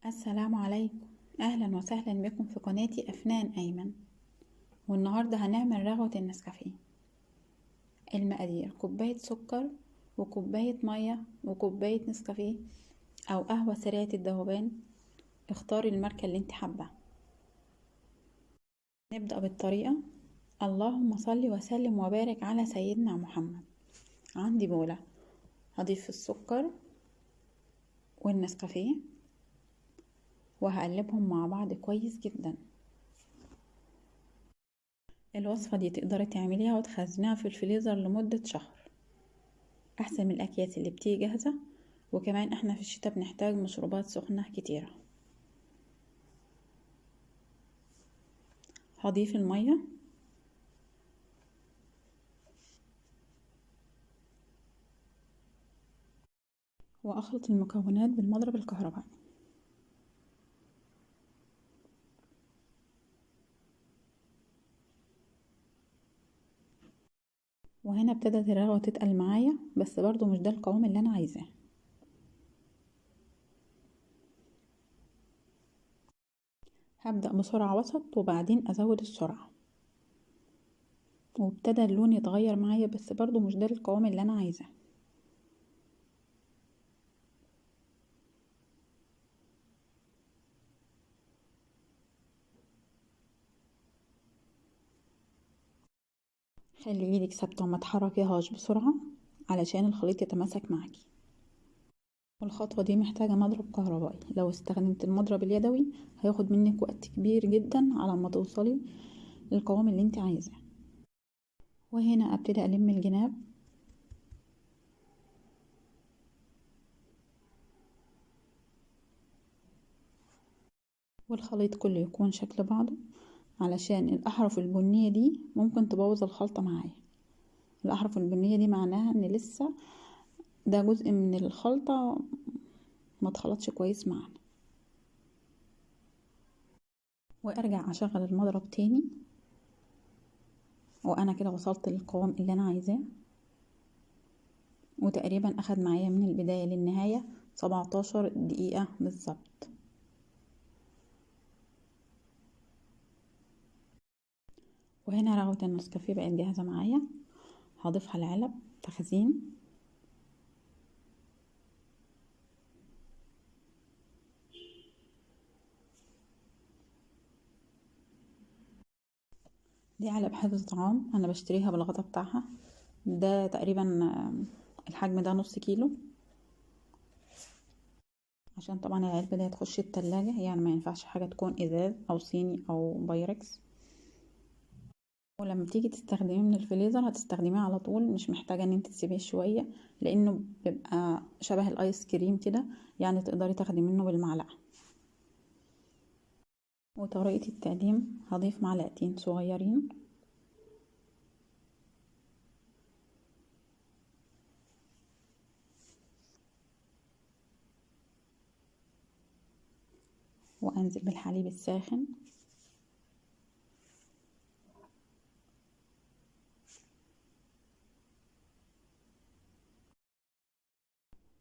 السلام عليكم. اهلا وسهلا بكم في قناتي افنان ايمن. والنهارده هنعمل رغوة النسكافيه. المقادير: كوباية سكر وكوباية مية وكوباية نسكافيه او قهوة سريعة الذوبان، اختاري الماركة اللي انت حابة. نبدأ بالطريقة. اللهم صل وسلم وبارك على سيدنا محمد. عندي بولة، هضيف السكر والنسكافيه وهقلبهم مع بعض كويس جدا. الوصفة دي تقدري تعمليها وتخزنيها في الفريزر لمدة شهر، احسن من الاكياس اللي بتيجي جاهزة. وكمان احنا في الشتاء بنحتاج مشروبات سخنة كتيرة. هضيف المية واخلط المكونات بالمضرب الكهربائي. وهنا ابتدت الرغوة تتقل معايا، بس برضو مش ده القوام اللي انا عايزاه. هبدأ بسرعة وسط وبعدين ازود السرعة، وابتدى اللون يتغير معايا، بس برضو مش ده القوام اللي انا عايزاه. خلي ايدك ثابتة وما تحركيهاش بسرعة علشان الخليط يتماسك معاكي. والخطوة دي محتاجة مضرب كهربائي، لو استخدمت المضرب اليدوي هياخد منك وقت كبير جدا على ما توصلي للقوام اللي انت عايزاه. وهنا ابتدي الم الجناب والخليط كله يكون شكل بعضه، علشان الاحرف البنية دي ممكن تبوظ الخلطة معايا. الاحرف البنية دي معناها ان لسه ده جزء من الخلطة ما اتخلطش كويس معانا. وارجع اشغل المضرب تاني، وانا كده وصلت للقوام اللي انا عايزاه. وتقريبا اخد معايا من البداية للنهاية 17 دقيقة بالظبط. وهنا رغوة النسكافيه بقت جاهزة معايا، هضيفها العلب تخزين. دي علب حفظ طعام، انا بشتريها بالغطا بتاعها. ده تقريبا الحجم ده نص كيلو، عشان طبعا العلبة دي هتخش التلاجة، يعني ما ينفعش حاجة تكون ازاز او صيني او بايركس. ولما تيجي تستخدميه من الفريزر هتستخدميه على طول، مش محتاجة ان انت تسيبيه شوية، لانه بيبقى شبه الايس كريم كده، يعني تقدري تاخدي منه بالمعلقة. وطريقة التقديم: هضيف معلقتين صغيرين وانزل بالحليب الساخن.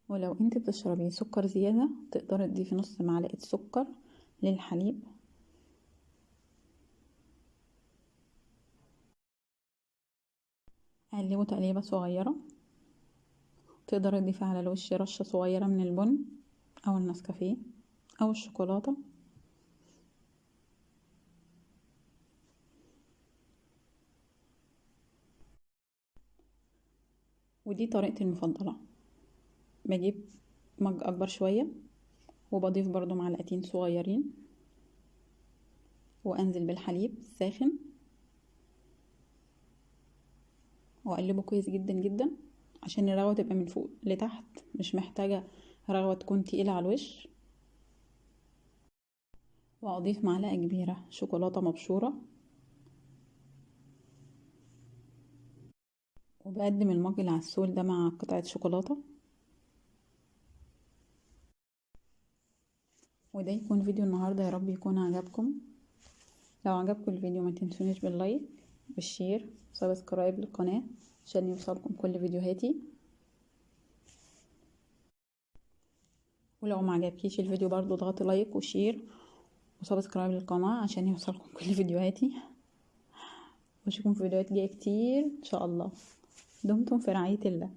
ولو انت بتشربي سكر زيادة تقدري تضيفي نص معلقة سكر للحليب. اقلبه تقليبة صغيرة. تقدري تضيفي على الوش رشة صغيرة من البن او النسكافيه او الشوكولاتة. ودي طريقتي المفضلة: بجيب مج اكبر شوية وبضيف برضو معلقتين صغيرين وانزل بالحليب الساخن واقلبه كويس جدا جدا، عشان الرغوة تبقى من فوق لتحت، مش محتاجة رغوة تكون تقيلة على الوش. واضيف معلقة كبيرة شوكولاتة مبشورة، وبقدم المج العسول ده مع قطعة شوكولاتة. وده يكون فيديو النهاردة، يا رب يكون عجبكم. لو عجبكم الفيديو ما تنسونيش باللايك بالشير سبسكرايب للقناة عشان يوصلكم كل فيديوهاتي. ولو ما عجبكيش الفيديو برضو اضغطي لايك وشير وسبسكرايب للقناة عشان يوصلكم كل فيديوهاتي، واشوفكم في فيديوهات جاية كتير ان شاء الله. دمتم في رعاية الله.